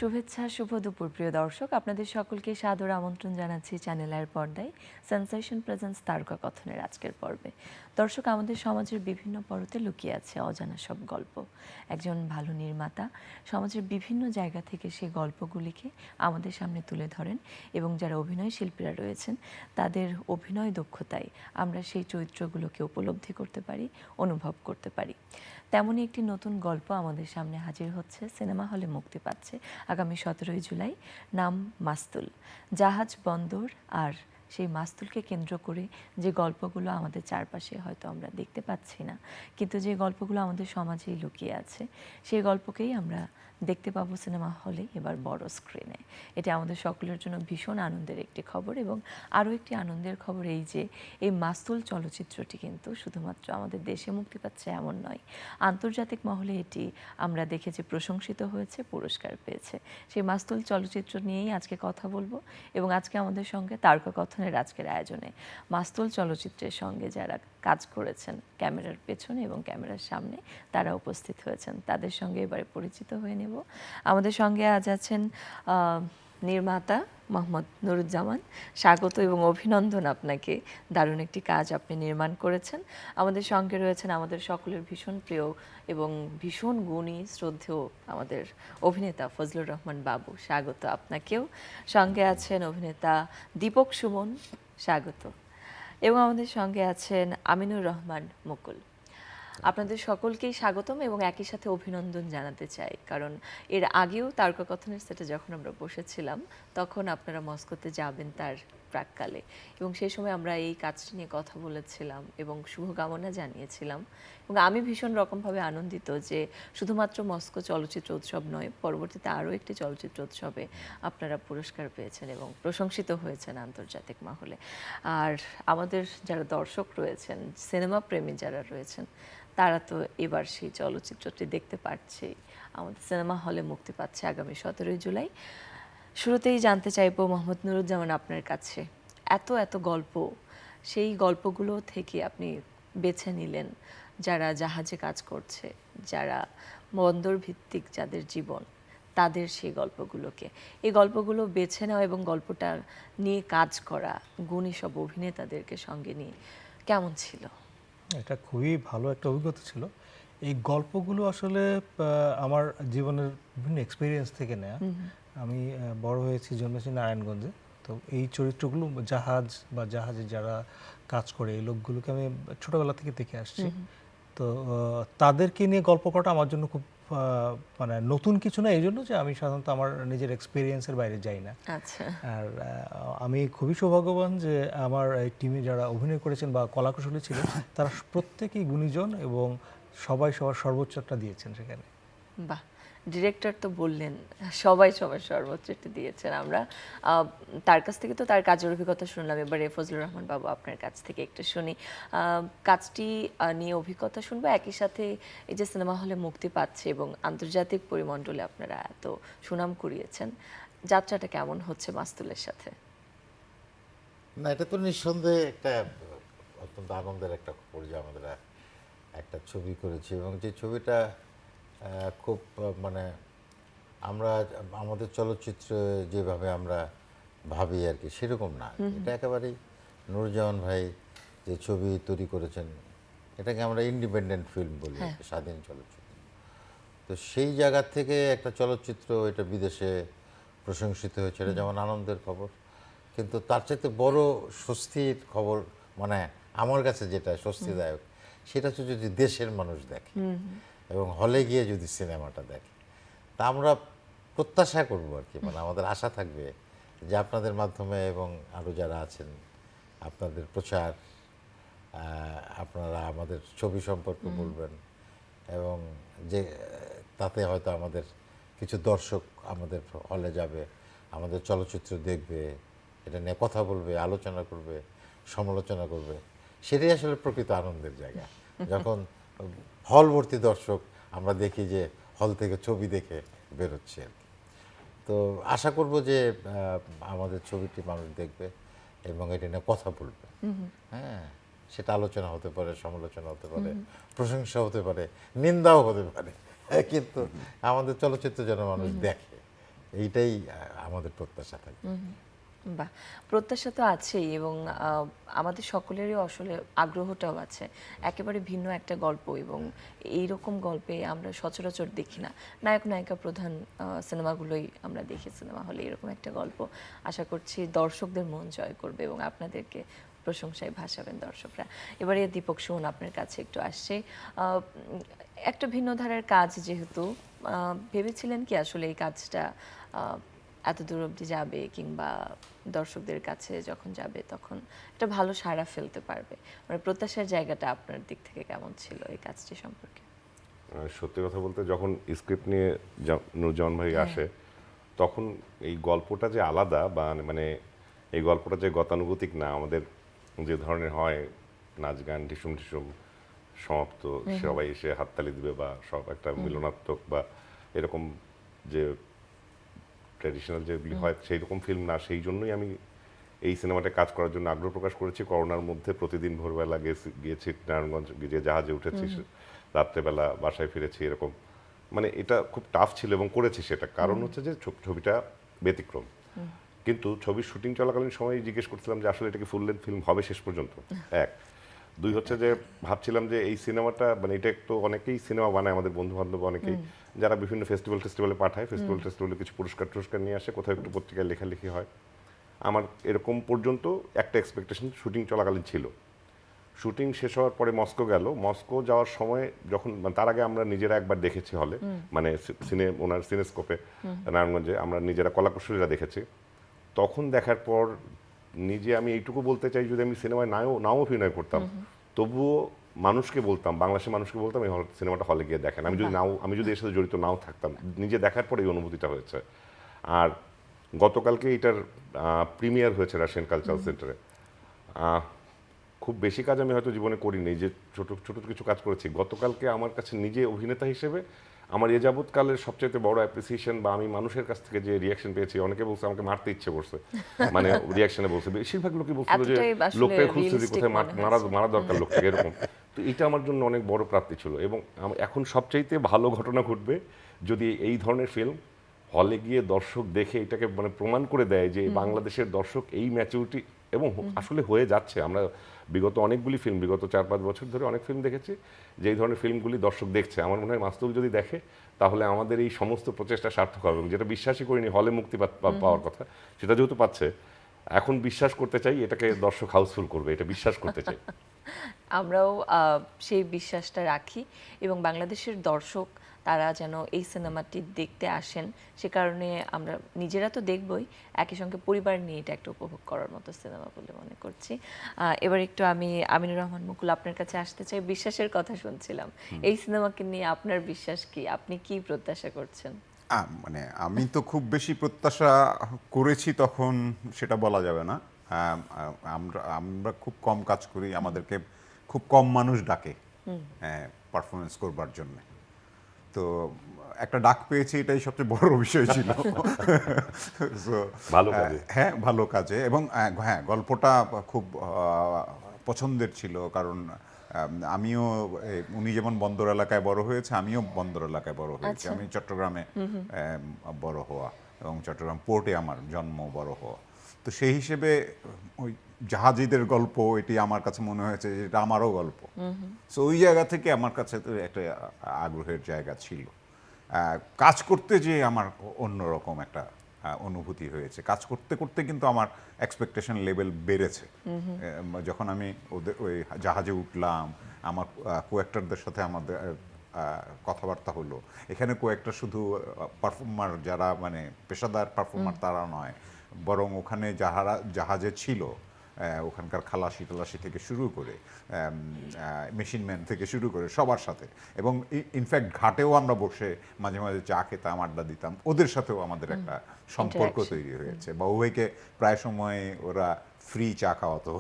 শুভেচ্ছা, শুভ দুপুর প্রিয় দর্শক। আপনাদের সকলকে সাদর আমন্ত্রণ জানাচ্ছি চ্যানেল আইয়ের পর্দায় সেন্সেশন প্রেজেন্স তারকা কথনের আজকের পর্বে। দর্শক, আমাদের সমাজের বিভিন্ন পরতে লুকিয়ে আছে অজানা সব গল্প। একজন ভালো নির্মাতা সমাজের বিভিন্ন জায়গা থেকে সেই গল্পগুলিকে আমাদের সামনে তুলে ধরেন এবং যারা অভিনয় শিল্পীরা রয়েছেন তাদের অভিনয় দক্ষতায় আমরা সেই চরিত্রগুলোকে উপলব্ধি করতে পারি, অনুভব করতে পারি। তেমনই একটি নতুন গল্প আমাদের সামনে হাজির হচ্ছে, সিনেমা হলে মুক্তি পাচ্ছে আগামী 17ই জুলাই। নাম মাস্তুল। জাহাজ, বন্দর আর সেই মাস্তুলকে কেন্দ্র করে যে গল্পগুলো আমাদের চারপাশে হয়তো আমরা দেখতে পাচ্ছি না, কিন্তু যে গল্পগুলো আমাদের সমাজেই লুকিয়ে আছে, সেই গল্পকেই আমরা দেখতে পাবো সিনেমা হলে এবার বড় স্ক্রিনে। এটা আমাদের সকলের জন্য ভীষণ আনন্দের একটি খবর। এবং আরও একটি আনন্দের খবর এই যে এই মাস্তুল চলচ্চিত্রটি কিন্তু শুধুমাত্র আমাদের দেশে মুক্তি পাচ্ছে এমন নয়, আন্তর্জাতিক মহলে এটি আমরা দেখেছি প্রশংসিত হয়েছে, পুরস্কার পেয়েছে। সেই মাস্তুল চলচ্চিত্র নিয়েই আজকে কথা বলবো। এবং আজকে আমাদের সঙ্গে তারকা কথনের আজকের আয়োজনে মাস্তুল চলচ্চিত্রের সঙ্গে যারা কাজ করেছেন ক্যামেরার পেছনে এবং ক্যামেরার সামনে, তারা উপস্থিত হয়েছেন। তাদের সঙ্গে এবারে পরিচিত হয়ে নেব। আমাদের সঙ্গে আজ আছেন নির্মাতা মোহাম্মদ নুরুজ্জামান। স্বাগত এবং অভিনন্দন আপনাকে, দারুণ একটি কাজ আপনি নির্মাণ করেছেন। আমাদের সঙ্গে রয়েছেন আমাদের সকলের ভীষণ প্রিয় এবং ভীষণ গুণী শ্রদ্ধেয় আমাদের অভিনেতা ফজলুর রহমান বাবু। স্বাগত আপনাকেও। সঙ্গে আছেন অভিনেতা দীপক সুমন। স্বাগত। এবং আমাদের সঙ্গে আছেন আমিনুর রহমান মুকুল। আপনাদের সকলকেই স্বাগতম এবং একই সাথে অভিনন্দন জানাতে চাই, কারণ এর আগেও তারকা কথনের সেটে যখন আমরা বসেছিলাম তখন আপনারা মস্কোতে যাবেন তার প্রাককালে, এবং সেই সময় আমরা এই কাজটি নিয়ে কথা বলেছিলাম এবং শুভকামনা জানিয়েছিলাম। এবং আমি ভীষণ রকমভাবে আনন্দিত যে শুধুমাত্র মস্কো চলচ্চিত্র উৎসব নয়, পরবর্তীতে আরও একটি চলচ্চিত্র উৎসবে আপনারা পুরস্কার পেয়েছেন এবং প্রশংসিত হয়েছেন আন্তর্জাতিক মহলে। আর আমাদের যারা দর্শক রয়েছেন, সিনেমা প্রেমী যারা রয়েছেন, তারা তো এবার সেই চলচ্চিত্রটি দেখতে পাচ্ছে। আমাদের সিনেমা হলে মুক্তি পাচ্ছে আগামী 17ই জুলাই। শুরুতেই জানতে চাইবো মোহাম্মদ নুরুজ্জামান আপনার কাছে, এত এত গল্প, সেই গল্পগুলো থেকে আপনি বেছে নিলেন যারা জাহাজে কাজ করছে, যারা বন্দর ভিত্তিক যাদের জীবন, তাদের সেই গল্পগুলোকে, এই গল্পগুলো বেছে নেওয়া এবং গল্পটা নিয়ে কাজ করা গুণী সব অভিনেতাদেরকে সঙ্গে নিয়ে কেমন ছিল? এটা খুবই ভালো একটা অভিজ্ঞতা ছিল। এই গল্পগুলো আসলে আমার জীবনের বিভিন্ন এক্সপিরিয়েন্স থেকে নেয়া। আমি বড় হয়েছি, জন্মেছি নারায়ণগঞ্জে। তো এই চরিত্রগুলো জাহাজে যারা কাজ করে এই লোকগুলোকে আমি ছোটবেলা থেকে দেখে আসছি। তো তাদেরকে নিয়ে গল্প করাটা আমার জন্য খুব মানে নতুন কিছু না, এই জন্য যে আমি সাধারণত আমার নিজের এক্সপিরিয়েন্সের বাইরে যাই না। আচ্ছা। আর আমি খুবই সৌভাগ্যবান যে আমার এই টিমে যারা অভিনয় করেছেন বা কলাকুশলী ছিলেন তারা প্রত্যেকেই গুণীজন এবং সবাই সবার সর্বোচ্চটা দিয়েছেন সেখানে। বাহ, ডিরেক্টর তো বললেন সবাই সবার সর্বোচ্চটি দিয়েছেন। আমরা তার কাছ থেকে তো তার কাজের অভিজ্ঞতা শুনলাম, এবারে ফজলুর রহমান বাবু আপনার কাছ থেকে একটু শুনি। কাজটি নিয়ে অভিজ্ঞতা শুনবো, একই সাথে এই যে সিনেমা হলে মুক্তি পাচ্ছে এবং আন্তর্জাতিক পরিমণ্ডলে আপনারা এত সুনাম কুড়িয়েছেন, যাত্রাটা কেমন হচ্ছে মাস্তুলের সাথে? না, এটা তো নিঃসন্দেহে একটা অত্যন্ত আনন্দের একটা খবর যে আমরা একটা ছবি করেছি এবং যে ছবিটা খুব মানে আমরা আমাদের চলচ্চিত্র যেভাবে আমরা ভাবি আর কি সেরকম না। এটা একেবারেই নুরুজ্জামান ভাই যে ছবি তৈরি করেছেন এটাকে আমরা ইন্ডিপেন্ডেন্ট ফিল্ম বলি, একটা স্বাধীন চলচ্চিত্র। তো সেই জায়গা থেকে একটা চলচ্চিত্র এটা বিদেশে প্রশংসিত হয়েছে, এটা যেমন আনন্দের খবর, কিন্তু তার চাইতে বড় স্বস্তির খবর মানে আমার কাছে যেটা স্বস্তিদায়ক সেটা হচ্ছে যদি দেশের মানুষ দেখে এবং হলে গিয়ে যদি সিনেমাটা দেখে, তা আমরা প্রত্যাশা করবো আর কি, মানে আমাদের আশা থাকবে যে আপনাদের মাধ্যমে এবং আরও যারা আছেন আপনাদের প্রচার, আপনারা আমাদের ছবি সম্পর্কে বলবেন এবং যে তাতে হয়তো আমাদের কিছু দর্শক আমাদের হলে যাবে, আমাদের চলচ্চিত্র দেখবে, এটা নিয়ে কথা বলবে, আলোচনা করবে, সমালোচনা করবে। সেটাই আসলে প্রকৃত আনন্দের জায়গা, যখন হল ভর্তি দর্শক আমরা দেখি যে হল থেকে ছবি দেখে বেরোচ্ছে আর কি। তো আশা করব যে আমাদের ছবিটি মানুষ দেখবে এবং এটা নিয়ে কথা বলবে। হ্যাঁ, সেটা আলোচনা হতে পারে, সমালোচনা হতে পারে, প্রশংসা হতে পারে, নিন্দাও হতে পারে, কিন্তু আমাদের চলচ্চিত্র যেন মানুষ দেখে এইটাই আমাদের প্রত্যাশা থাকে। বাহ, প্রত্যাশা তো আছেই এবং আমাদের সকলেরই আসলে আগ্রহটাও আছে। একেবারে ভিন্ন একটা গল্প এবং এইরকম গল্পে আমরা সচরাচর দেখি না। নায়ক নায়িকা প্রধান সিনেমাগুলোই আমরা দেখি সিনেমা হলে। এরকম একটা গল্প আশা করছি দর্শকদের মন জয় করবে এবং আপনাদেরকে প্রশংসায় ভাসাবেন দর্শকরা। এবারে দীপক সুমন আপনার কাছে একটু আসছে। একটা ভিন্ন ধারার কাজ যেহেতু, ভেবেছিলেন কি আসলে এই কাজটা এত দূর অবধি যাবে কিংবা দর্শকদের কাছে যখন যাবে তখন একটা ভালো সাড়া ফেলতে পারবে? মানে প্রত্যাশার জায়গাটা আপনার দিক থেকে কেমন ছিল এই কাজটি সম্পর্কে? সত্যি কথা বলতে যখন স্ক্রিপ্ট নিয়ে নুরজামান ভাই আসে, তখন এই গল্পটা যে আলাদা বা মানে এই গল্পটা যে গতানুগতিক না, আমাদের যে ধরনের হয় নাচ গান ঢিসুম ঢিসুম সমাপ্ত, সবাই এসে হাততালি দিবে বা সব একটা মিলনাত্মক বা এরকম যে ট্র্যাডিশনাল যেগুলি হয় সেই রকম ফিল্ম না। সেই জন্যই আমি এই সিনেমাটা কাজ করার জন্য আগ্রহ প্রকাশ করেছি। করোনার মধ্যে প্রতিদিন ভোরবেলা গিয়েছি নারায়ণগঞ্জ, যে জাহাজে উঠেছি, রাত্রেবেলা বাসায় ফিরেছি, এরকম মানে এটা খুব টাফ ছিল এবং করেছি সেটা। কারণ হচ্ছে যে ছবিটা ব্যতিক্রম। কিন্তু ছবির শুটিং চলাকালীন সময় জিজ্ঞেস করছিলাম যে আসলে এটা কি ফুল লেন্থ ফিল্ম হবে শেষ পর্যন্ত, এক। দুই হচ্ছে যে ভাবছিলাম যে এই সিনেমাটা মানে এটা একটু অনেকেই সিনেমা বানায়, আমাদের বন্ধু বান্ধব অনেকেই যারা বিভিন্ন ফেস্টিভ্যালে পাঠায়, ফেস্টিভ্যালে কিছু পুরস্কার নিয়ে আসে, কোথাও একটু পত্রিকায় লেখালেখি হয়। আমার এরকম পর্যন্ত একটা এক্সপেকটেশন শুটিং চলাকালীন ছিল। শুটিং শেষ হওয়ার পরে মস্কো গেল। মস্কো যাওয়ার সময় যখন তার আগে আমরা নিজেরা একবার দেখেছি হলে, মানে ওনার সিনেস্কোপে নারায়ণগঞ্জে আমরা নিজেরা কলাকুশলীরা দেখেছি। তখন দেখার পর নিজে আমি এইটুকু বলতে চাই, যদি আমি সিনেমায় নাও অভিনয় করতাম, তবুও মানুষকে বলতাম, বাংলাদেশের মানুষকে বলতাম এই সিনেমাটা হলে গিয়ে দেখেন। আমি যদি এর সাথে জড়িত নাও থাকতাম, নিজে দেখার পর এই অনুভূতিটা হয়েছে। আর গতকালকে এটার প্রিমিয়ার হয়েছে রাশিয়ান কালচারাল সেন্টারে। খুব বেশি কাজ আমি হয়তো জীবনে করিনি, যে ছোট ছোট কিছু কাজ করেছি। গতকালকে আমার কাছে নিজে অভিনেতা হিসেবে আমার এ যাবৎকালের সবচেয়ে বড় অ্যাপ্রিসিয়েশন বা আমি মানুষের কাছ থেকে যে রিয়াকশন পেয়েছি, অনেকে বলছে আমাকে মারতে ইচ্ছে করছে, মানে রিয়াকশনে বলছে, বেশিরভাগ লোকই বলছিল যে লোকটাকে খুঁজছে যে কোথায় মারা দরকার লোকটাকে, এরকম। তো এটা আমার জন্য অনেক বড় প্রাপ্তি ছিল। এবং এখন সবচাইতে ভালো ঘটনা ঘটবে যদি এই ধরনের ফিল্ম হলে গিয়ে দর্শক দেখে এটাকে মানে প্রমাণ করে দেয় যে বাংলাদেশের দর্শক এই ম্যাচুরিটি, এবং আসলে হয়ে যাচ্ছে। আমরা বিগত অনেকগুলি ফিল্ম, বিগত 4-5 বছর ধরে অনেক ফিল্ম দেখেছি যে এই ধরনের ফিল্মগুলি দর্শক দেখছে। আমার মনে হয় মাস্তুল যদি দেখে তাহলে আমাদের এই সমস্ত প্রচেষ্টা সার্থক হবে। এবং যেটা বিশ্বাসই করিনি হলে মুক্তি পাওয়ার কথা, সেটা যেহেতু পাচ্ছে, এখন বিশ্বাস করতে চাই এটাকে দর্শক হাউসফুল করবে, এটা বিশ্বাস করতে চাই। আমরাও সেই বিশ্বাসটা রাখি এবং বাংলাদেশের দর্শক তারা যেন এই সিনেমাটি দেখতে আসেন, সে কারণে আমরা নিজেরা তো দেখবই, একই সঙ্গে পরিবার নিয়ে এটা একটা উপভোগ করার মতো সিনেমা বলে মনে করছি। এবার একটু আমি আমিনুর রহমান মুকুল আপনার কাছে আসতে চাই। বিশ্বাসের কথা শুনছিলাম, এই সিনেমাকে নিয়ে আপনার বিশ্বাস কি? আপনি কি প্রত্যাশা করছেন? মানে আমি তো খুব বেশি প্রত্যাশা করেছি তখন সেটা বলা যাবে না। আমরা খুব কম কাজ করি, আমাদেরকে খুব কম মানুষ ডাকে পারফরমেন্স করবার জন্য। তো একটা ডাক পেয়েছি, এটাই সবচেয়ে বড় বিষয় ছিল। ভালো কাজে। হ্যাঁ, ভালো কাজে। এবং হ্যাঁ, গল্পটা খুব পছন্দের ছিল, কারণ আমিও উনি যেমন বন্দর এলাকায় বড় হয়েছে, আমিও বন্দর এলাকায় বড় হয়েছি। আমি চট্টগ্রামে বড় হওয়া এবং চট্টগ্রাম পোর্টে আমার জন্ম, বড় হওয়া। তো সেই হিসেবে ওই জাহাজিদের গল্প, এটি আমার কাছে মনে হয়েছে যে এটা আমারও গল্প। সো ওই জায়গা থেকে আমার কাছে তো একটা আগ্রহের জায়গা ছিল। কাজ করতে যে আমার অন্যরকম একটা অনুভূতি হয়েছে। কাজ করতে করতে কিন্তু আমার এক্সপেকটেশন লেভেল বেড়েছে। যখন আমি ওই জাহাজে উঠলাম, আমার কোঅ্যাক্টরদের সাথে আমাদের কথাবার্তা হলো। এখানে কোঅ্যাক্টর শুধু পারফর্মার, যারা মানে পেশাদার পারফর্মার তারা নয়, বরং ওখানে জাহাজে ছিল ওখানকার খালাসি টালাসি থেকে শুরু করে মেশিনম্যান থেকে শুরু করে সবার সাথে। এবং ইনফ্যাক্ট ঘাটেও আমরা বসে মাঝে মাঝে চা খেতাম, আড্ডা দিতাম, ওদের সাথেও আমাদের একটা সম্পর্ক তৈরি হয়েছে। বাবুভাইকে প্রায় সময় ওরা ফ্রি চা খাওয়াতো।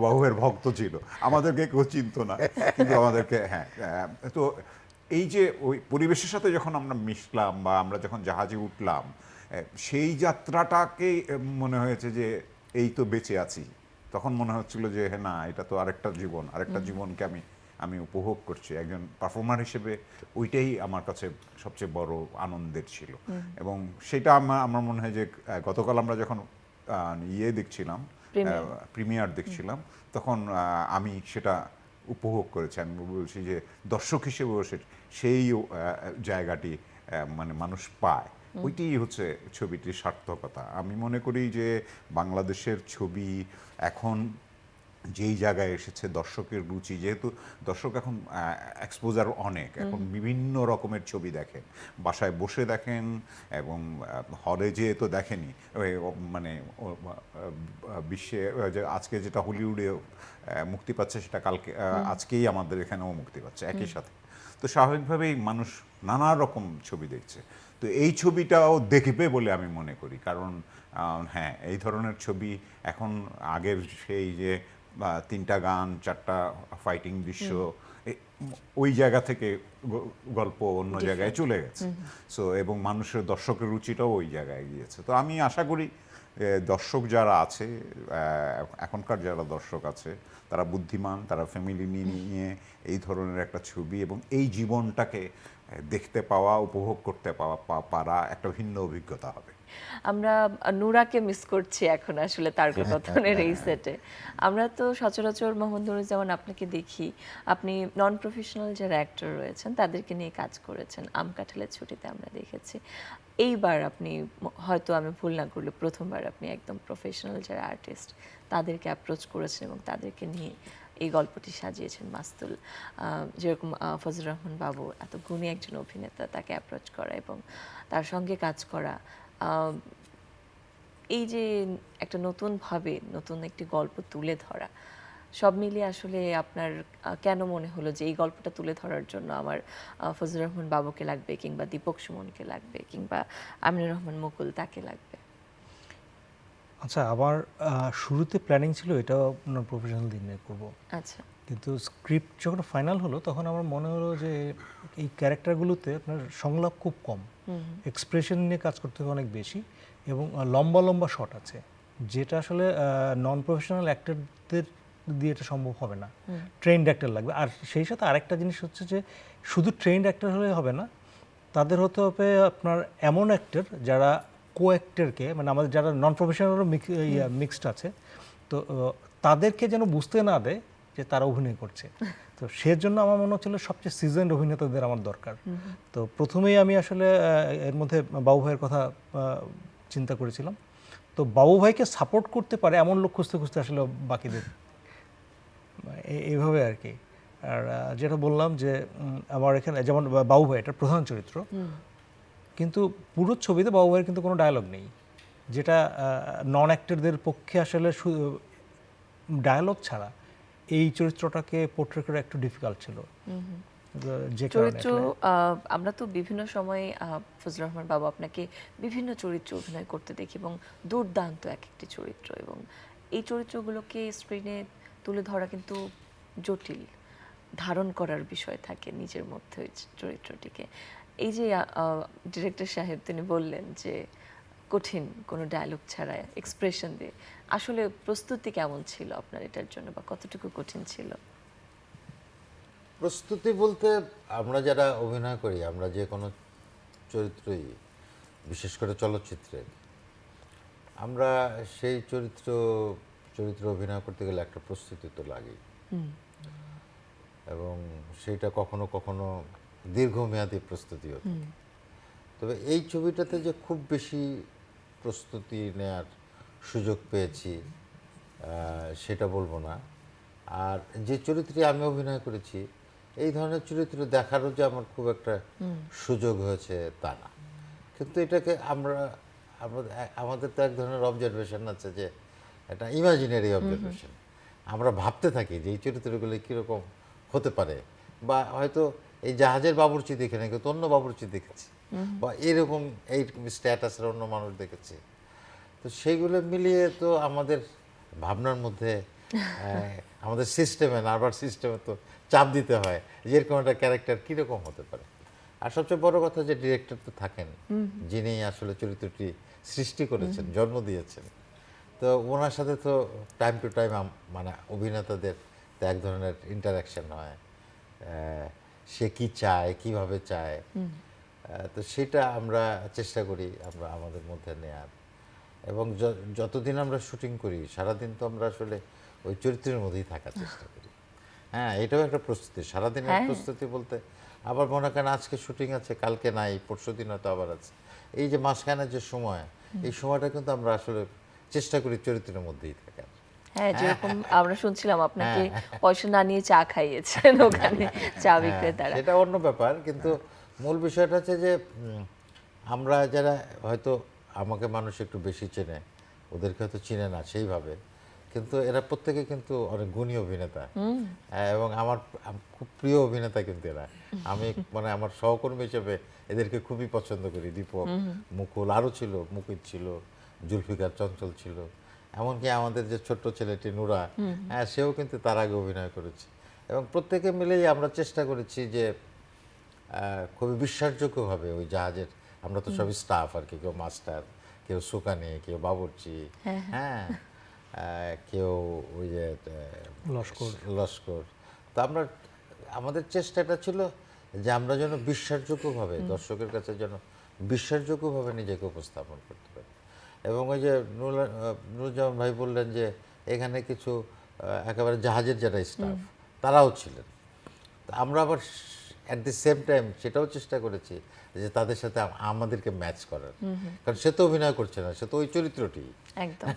বাবুয়ের ভক্ত ছিল, আমাদেরকে কেউ চিনতো না, কিন্তু আমাদেরকে তো এই যে ওই পরিবেশের সাথে যখন আমরা মিশলাম বা আমরা যখন জাহাজে উঠলাম, সেই যাত্রাটাকে মনে হয়েছে যে এই তো বেঁচে আছি। তখন মনে হচ্ছিল যে হ্যাঁ, না, এটা তো আরেকটা জীবনকে আমি আমি উপভোগ করছি একজন পারফর্মার হিসেবে, ওইটাই আমার কাছে সবচেয়ে বড় আনন্দের ছিল। এবং সেটা আমার মনে হয় যে গতকাল আমরা যখন দেখছিলাম, প্রিমিয়ার দেখছিলাম, তখন আমি সেটা উপভোগ করেছি। আমি বলছি যে দর্শক হিসেবেও সেই জায়গাটি মানে মানুষ পায়, ওইটাই হচ্ছে ছবিটির সার্থকতা। আমি মনে করি যে বাংলাদেশের ছবি এখন যেই জায়গায় এসেছে, দর্শকের রুচি, যেহেতু দর্শক এখন এক্সপোজার অনেক, এখন বিভিন্ন রকমের ছবি দেখেন, বাসায় বসে দেখেন এবং হলে যেয়ে তো দেখেনি, মানে বিশ্বে যে আজকে যেটা হলিউডে মুক্তি পাচ্ছে সেটা কালকে আজকেই আমাদের এখানেও মুক্তি পাচ্ছে একই সাথে। তো স্বাভাবিকভাবেই মানুষ নানা রকম ছবি দেখছে, তো এই ছবিটাও দেখবে বলে আমি মনে করি। কারণ হ্যাঁ, এই ধরনের ছবি এখন আগের সেই যে 3টা গান 4টা ফাইটিং দৃশ্য, ওই জায়গা থেকে গল্প অন্য জায়গায় চলে গেছে। সো এবং মানুষের দর্শকের রুচিটাও ওই জায়গায় গিয়েছে। তো আমি আশা করি দর্শক যারা আছে, এখনকার যারা দর্শক আছে, তারা বুদ্ধিমান, তারা ফ্যামিলি নিয়ে এই ধরনের একটা ছবি এবং এই জীবনটাকে দেখতে পাওয়া, উপভোগ করতে পারা একটা ভিন্ন অভিজ্ঞতা হবে। আমরা নুরাকে মিস করছি এখন আসলে তারকাকথনের এই সেটে। আমরা তো সচরাচর মোহাম্মদ নুরুজ্জামান আপনাকে দেখি, আপনি নন প্রফেশনাল যারা অ্যাক্টর রয়েছেন তাদেরকে নিয়ে কাজ করেছেন। আম কাঁঠালের ছুটিতে আমরা দেখেছি। এইবার আপনি হয়তো আমি ভুল না করলে প্রথমবার আপনি একদম প্রফেশনাল যারা আর্টিস্ট তাদেরকে অ্যাপ্রোচ করেছেন এবং তাদেরকে নিয়ে এই গল্পটি সাজিয়েছেন মাস্তুল। যেরকম ফজলুর রহমান বাবু এত গুণী একজন অভিনেতা, তাকে অ্যাপ্রোচ করা এবং তার সঙ্গে কাজ করা, এই যে একটা নতুনভাবে নতুন একটি গল্প তুলে ধরা, সব মিলিয়ে আসলে আপনার কেন মনে হলো যে এই গল্পটা তুলে ধরার জন্য আমার ফজলুর রহমান বাবুকে লাগবে, কিংবা দীপক সুমনকে লাগবে, কিংবা আমিনুর রহমান মুকুল তাকে লাগবে? আচ্ছা, আমার শুরুতে প্ল্যানিং ছিল এটাও নন প্রফেশনাল দিন নিয়ে করবো, আচ্ছা, কিন্তু স্ক্রিপ্ট যখন ফাইনাল হলো তখন আমার মনে হলো যে এই ক্যারেক্টারগুলোতে আপনার সংলাপ খুব কম, এক্সপ্রেশন নিয়ে কাজ করতে হবে অনেক বেশি, এবং লম্বা লম্বা শট আছে, যেটা আসলে নন প্রফেশনাল অ্যাক্টরদের দিয়ে এটা সম্ভব হবে না। ট্রেন্ড অ্যাক্টর লাগবে। আর সেই সাথে আরেকটা জিনিস হচ্ছে যে শুধু ট্রেন্ড অ্যাক্টর হলে হবে না, তাদের হতে হবে আপনার এমন অ্যাক্টর যারা কো অ্যাক্টরকে, মানে আমাদের যারা নন প্রফেশনালও মিক্সড আছে, তো তাদেরকে যেন বুঝতে না দেয় যে তারা অভিনয় করছে। তো সেজন্য আমার মনে হচ্ছিল সবচেয়ে সিজনড অভিনেতাদের আমার দরকার। তো প্রথমেই আমি আসলে এর মধ্যে বাবু ভাইয়ের কথা চিন্তা করেছিলাম। তো বাবু ভাইকে সাপোর্ট করতে পারে এমন লোক খুঁজতে খুঁজতে আসলে বাকিদের এইভাবে আর কি। আর যেটা বললাম যে আমার এখানে যেমন বাবু ভাই এটা প্রধান চরিত্র, কিন্তু পুরো ছবিতে বাবু ভাইয়ের কিন্তু কোনো ডায়লগ নেই, যেটা নন অ্যাক্টরদের পক্ষে আসলে ডায়লগ ছাড়া এই চরিত্রটাকে পোর্ট্রে করা একটু ডিফিকাল্ট ছিল। যে চরিত্র আমরা তো বিভিন্ন সময়ে ফজলুর রহমান বাবু আপনাকে বিভিন্ন চরিত্র অভিনয় করতে দেখি এবং দুর্দান্ত এক একটি চরিত্র, এবং এই চরিত্রগুলোকে স্ক্রিনে তুলে ধরা কিন্তু জটিল, ধারণ করার বিষয় থাকে নিজের মধ্যে ওই চরিত্রটিকে। এই যে ডিরেক্টর সাহেব তিনি বললেন যে কঠিন, কোনো ডায়লগ ছাড়া এক্সপ্রেশন দিয়ে, আসলে প্রস্তুতি কেমন ছিল আপনার এটার জন্য, বা কতটুকু কঠিন ছিল? প্রস্তুতি বলতে, আমরা যারা অভিনয় করি, আমরা যে কোনো চরিত্রই, বিশেষ করে চলচ্চিত্রে, আমরা সেই চরিত্র অভিনয় করতে গেলে একটা প্রস্তুতি তো লাগেই, এবং সেটা কখনো কখনো দীর্ঘমেয়াদী প্রস্তুতি হতো। তবে এই ছবিটাতে যে খুব বেশি প্রস্তুতি নেয়ার সুযোগ পেয়েছি সেটা বলবো না। আর যে চরিত্রে আমি অভিনয় করেছি, এই ধরনের চরিত্র দেখারও যে আমার খুব একটা সুযোগ হয়েছে তা না, কিন্তু এটাকে আমাদের তো এক ধরনের অবজারভেশন আছে, যে একটা ইমাজিনারি অবজারভেশন। আমরা ভাবতে থাকি যে এই চরিত্রগুলো কীরকম হতে পারে, বা হয়তো এই জাহাজের বাবুর্চি দেখে না, কিন্তু অন্য বাবুর্চি দেখেছি, বা এরকম এই স্ট্যাটাসের অন্য মানুষ দেখেছি। তো সেইগুলো মিলিয়ে তো আমাদের ভাবনার মধ্যে আমাদের সিস্টেমে, নার্ভাস সিস্টেমে তো চাপ দিতে হয় যে এরকম একটা ক্যারেক্টার কীরকম হতে পারে। আর সবচেয়ে বড় কথা যে ডিরেক্টর তো থাকেন, যিনি আসলে চরিত্রটি সৃষ্টি করেছেন, জন্ম দিয়েছেন। তো ওনার সাথে তো টাইম টু টাইম মানে অভিনেতাদের তো এক ধরনের ইন্টারাকশন হয়, সে কি চায়, কিভাবে চায়, তো সেটা আমরা চেষ্টা করি আমরা আমাদের মধ্যে নেয়ার। এবং যতদিন আমরা শুটিং করি সারাদিন তো আমরা আসলে ওই চরিত্রের মধ্যেই থাকার চেষ্টা করি। হ্যাঁ, এটাও একটা প্রস্তুতি, সারাদিনের হ্যাঁ। প্রস্তুতি বলতে আবার মনে করেন আজকে শুটিং আছে, কালকে নাই, পরশুদিন হয়তো আবার আছে। এই যে মাঝখানের যে সময়, এই সময়টা কিন্তু আমরা আসলে চেষ্টা করি চরিত্রের মধ্যেই থাকার। হ্যাঁ, যেরকম আমরা শুনছিলাম আপনাকে পয়সা না নিয়ে চা খাইয়েছেন ওখানে চা বিক্রেতারা। সেটা অন্য ব্যাপার, কিন্তু মূল বিষয়টা হচ্ছে যে আমরা যারা হয়তো আমাকে মানুষ একটু বেশি চেনে, ওদেরকে হয়তো চিনে না সেইভাবে, কিন্তু এরা প্রত্যেকে কিন্তু অনেক গুণী অভিনেতা। এবং আমার খুব প্রিয় অভিনেতা কিন্তু এরা। আমি মানে আমার সহকর্মী হিসেবে এদেরকে খুবই পছন্দ করি। দীপক, মুকুল, আরও ছিল, মুকিত ছিল, জুলফিকার, চঞ্চল ছিল, এমনকি আমাদের যে ছোট্ট ছেলেটি নুরা, হ্যাঁ, সেও কিন্তু তার আগে অভিনয় করেছে। এবং প্রত্যেকে মিলেই আমরা চেষ্টা করেছি যে খুবই বিশ্বাসযোগ্যভাবে ওই জাহাজের, আমরা তো সবই স্টাফ আর কি, কেউ মাস্টার, কেউ সুকানি, কেউ বাবুর্চি, হ্যাঁ, কেউ ওই যে লস্কর। তো আমরা, আমাদের চেষ্টাটা ছিল যে আমরা যেন বিশ্বাসযোগ্যভাবে দর্শকের কাছে যেন বিশ্বাসযোগ্যভাবে নিজেকে উপস্থাপন করতে পারি। এবং ওই যে নুরুজ্জামান ভাই বললেন যে এখানে কিছু একেবারে জাহাজের যারা স্টাফ তারাও ছিলেন। তো আমরা আবার অ্যাট দি সেম টাইম সেটাও চেষ্টা করেছি যে তাদের সাথে আমাদেরকে ম্যাচ করার, কারণ সে তো অভিনয় করছে না, সে তো ওই চরিত্রটি, একদম।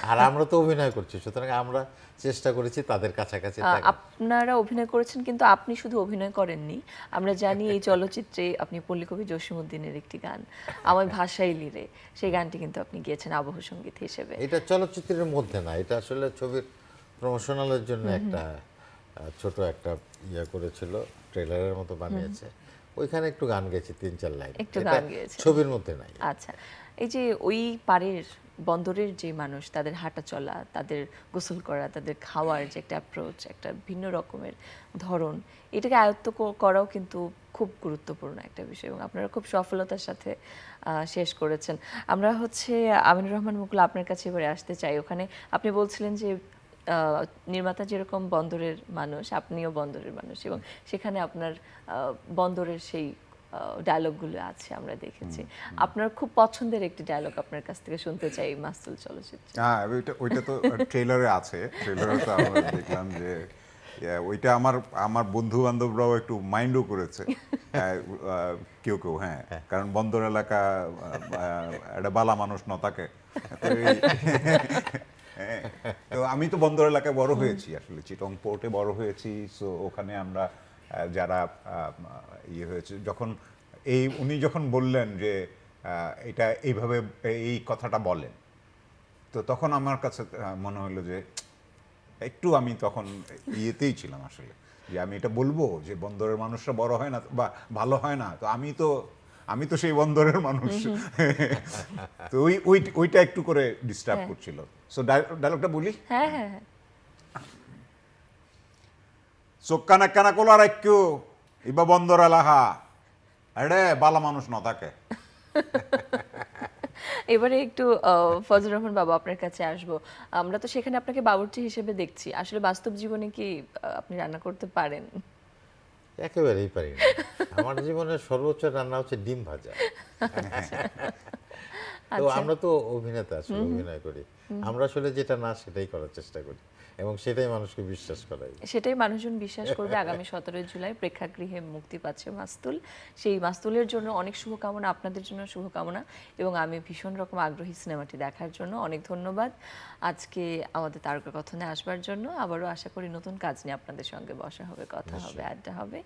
আর আমরা তো অভিনয় করছি, সুতরাং আমরা চেষ্টা করেছি তাদের কাছাকাছি থাকার। আপনারা অভিনয় করেছেন, কিন্তু আপনি শুধু অভিনয় করেননি। আমরা জানি এই চলচ্চিত্রে আপনি পল্লীকবি জসীমউদ্দিনের একটি গান আমার ভাষায় লিরে, সেই গানটি কিন্তু আপনি গিয়েছেন আবহ সঙ্গীত হিসেবে। এটা চলচ্চিত্রের মধ্যে না, এটা আসলে ছবির প্রমোশনালের জন্য একটা ছোট একটা ইয়ে করেছিল, ট্রেলারের মতো বানিয়েছে, ওইখানে একটু গান গেয়েছি 3-4 লাইন, একটু গান গেয়েছেন। ছবির মধ্যে নাই। আচ্ছা, এই যে ওই পাড়ের বন্দরের যে মানুষ, তাদের হাঁটা চলা, তাদের গোসল করা, তাদের খাওয়ার যে একটা অ্যাপ্রোচ, একটা ভিন্ন রকমের ধরন, এটাকে আয়ত্ত করাও কিন্তু খুব গুরুত্বপূর্ণ একটা বিষয়, এবং আপনারা খুব সফলতার সাথে শেষ করেছেন। আমরা হচ্ছে আমিনুর রহমান মুকুল, আপনার কাছে এবারে আসতে চাই। ওখানে আপনি বলছিলেন যে নির্মাতা যেরকম বন্দরের মানুষ, আপনিও বন্দরের মানুষ, এবং সেখানে আপনার বন্দরের সেই ডায়লগগুলো আছে আমরা দেখেছি। আপনার খুব পছন্দের একটি ডায়লগ আপনার কাছ থেকে শুনতে চাই মাসুল চলচ্চিত্রে। হ্যাঁ, ওইটা তো ট্রেলারে আছে, ট্রেলারে তো আমরা দেখলাম যে ওইটা আমার আমার বন্ধু বান্ধবরাও একটু মাইন্ডও করেছে, কেউ কেউ, হ্যাঁ, কারণ বন্দর এলাকা একটা বালা মানুষ ন থাকে। তো আমি তো বন্দর এলাকায় বড় হয়েছি, আসলে চিটং পোর্টে বড় হয়েছি। সো ওখানে আমরা যারা ইয়ে হয়েছে, যখন উনি যখন বললেন যে এটা এইভাবে এই কথাটা বলেন, তো তখন আমার কাছে মনে হলো যে একটু, আমি তখন ইয়েতেই ছিলাম আসলে, যে আমি এটা বলবো যে বন্দরের মানুষরা বড় হয় না বা ভালো হয় না, তো আমি তো সেই বন্দরের মানুষ। তো ওইটা একটু করে ডিস্টার্ব করছিল। সো ডায়লগটা বলি। হ্যাঁ হ্যাঁ হ্যাঁ। চোক্কানা কানা কোলা রাখো ইবা বন্দর এলাহা এডে বালা মানুষ ন থাকে। এবারে একটু ফজলুর রহমান বাবা, আপনার কাছে আসবো। আমরা তো সেখানে আপনাকে বাবুর্চি হিসেবে দেখছি, আসলে বাস্তব জীবনে কি আপনি রান্না করতে পারেন? একেবারেই পারি না। আমার জীবনের সর্বোচ্চ রান্না হচ্ছে ডিম ভাজা। তো আমরা তো অভিনেতা, আসলে অভিনয় করি, আমরা আসলে যেটা না সেটাই করার চেষ্টা করি, এবং সেটাই মানুষকে বিশ্বাস করাই। সেটাই মানুষজন বিশ্বাস করবে। আগামী 17 জুলাই প্রেক্ষাগৃহে মুক্তি পাচ্ছে মাস্তুল। সেই মাস্তুলের জন্য অনেক শুভকামনা, আপনাদের জন্য শুভকামনা, এবং আমি ভীষণ রকম আগ্রহী সিনেমাটি দেখার জন্য। অনেক ধন্যবাদ আজকে আমাদের তারকা কথনে আসবার জন্য। আবারও আশা করি নতুন কাজ নিয়ে আপনাদের সঙ্গে বসা হবে, কথা হবে, আড্ডা হবে।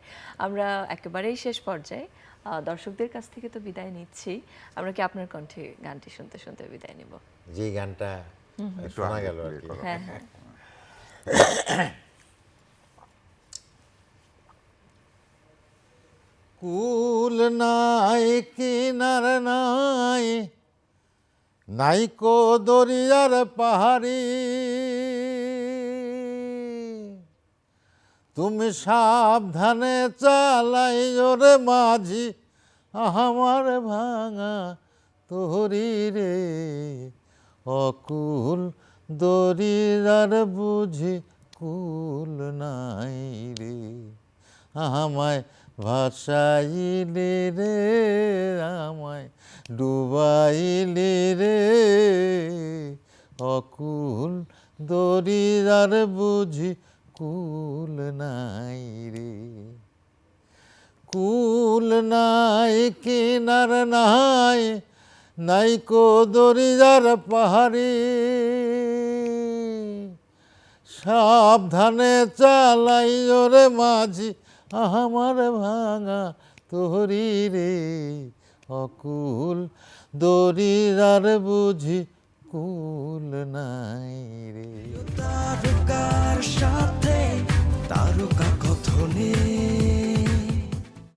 আমরা একেবারেই শেষ পর্যায়ে দর্শকদের কাছ থেকে তো বিদায় নিচ্ছি, আমরা কি আপনার কণ্ঠে গানটি শুনতে শুনতে বিদায় নিব? যে গানটা শোনা গেল আর কি। হ্যাঁ হ্যাঁ। কুল নাই কিনার নাই, নাইকো দরিয়ার পাহাড়ি, তুমি সাবধানে চালাই ওরে মাঝি আমার ভাঙা তোরি রে, অকুল দরিয়ার বুঝি কুল নাই রে। আমায় ভাসাইলি রে, আমায় ডুবাইলি রে, অকুল দরিয়ার বুঝি কুল নাই রে, কুল নাই কিনার নাই, নাই কো দরিয়ার পাহাড়ি, সাবধানে চালাই ওরে মাঝি আমার ভাঙা তোরি রে, অকুল দরিয়ার বুঝি কুল নাই রে। তারকার সাথে তারকা কথনে